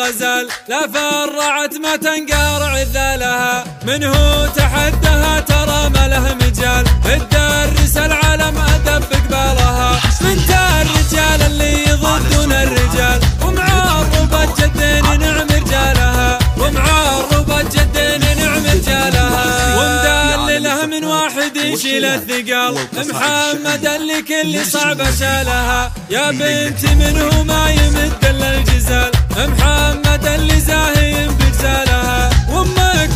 الغزال لا فرعت ما تنقارع ذالها، منه تحدها ترى ما له مجال، تدرس العالم أدب قبالها، بنت الرجال اللي يضدون الرجال، ومعربة جدين نعم رجالها، ومعربة جدين نعم رجالها، ومدللها من واحد يشيل الثقال، محمد اللي كل صعب شالها، يا بنتي منه ما يمد الا الجزال، محمد اللي زاهي بجزالها، وامك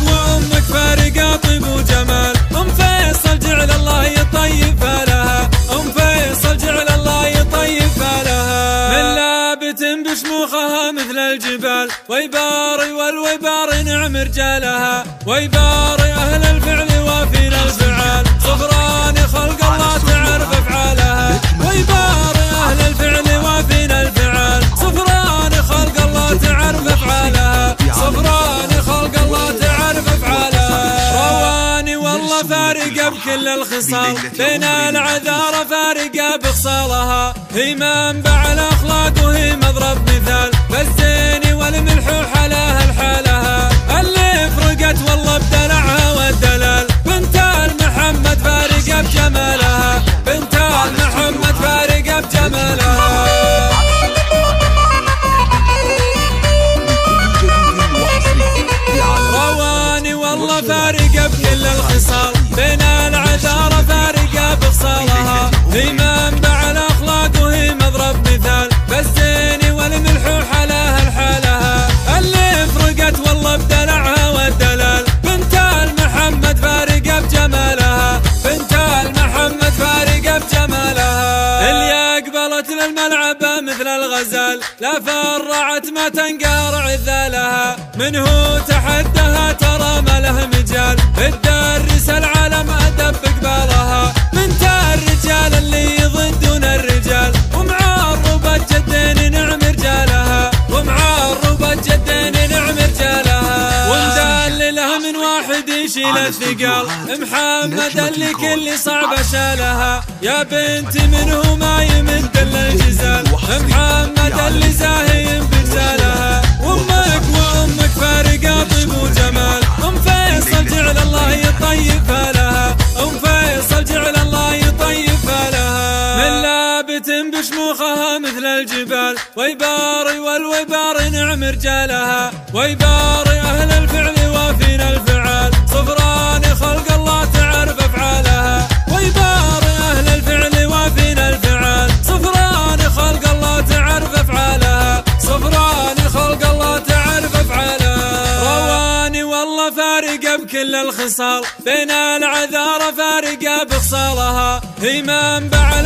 فارقة طيب وجمال، ام فيصل جعل الله يطيب بالها، ام فيصل جعل الله يطيب بالها، من لابت بشموخها مثل الجبال، ويباري والويباري نعم رجالها، ويباري اهل الفعل وافين الفعال، صفران خلق الله تعرف افعالها، ويباري اهل الفعل وافين الفعال، صفران خلق الله تعرف افعالها، صفران خلق الله تعرف افعالها، رواني والله فارقة بكل الخصال، بين العذارى فارقة بخصالها، هي منبع الاخلاق وهي مضرب مثال، بالزين والملح وحلاها الحالها، اللي فرقت والله بدلعها والدلال، بنت المحمد فارقة بجمالها، بنت المحمد فارقة بجمالها، رواني والله فارقة بكل الخصال، بين العذارى فارقة بخصالها، هي منبع الاخلاق وهي مضرب مثال، بالزين والملح وحلاها الحالها، اللي فرقت والله بدلعها والدلال، بنت المحمد فارقة بجمالها، بنت المحمد فارقة بجمالها، اللي اقبلت للملعب مثل الغزال لا فرعت ما تنقارع ذالها، منه تحدها ترى ما له مجال، تدرس العالم أدب قبالها، بنت الرجال اللي يضدون الرجال، ومعربة جدين نعم رجالها، ومعربة جدين نعم رجالها، ومدللها من واحد يشيل الثقال، محمد اللي كل صعب شالها، يا بنتي منه ما يمد الا الجزال، محمد اللي زاهي بجزالها، وامك فارقة طيب وجمال، ام فيصل جعل الله يطيب بالها، ام فيصل جعل الله يطيب بالها، من لابت بشموخها مثل الجبال، ويباري والويباري نعم رجالها، ويباري اهل الفعل وافين الفعال، صفران خلق الله تعرف افعالها، ويباري اهل الفعل وافين الفعال، صفران خلق الله تعرف افعالها، صفران خلق الله تعرف افعالها، رواني والله فارقة بكل الخصال، بين العذارى فارقة بخصالها، هي منبع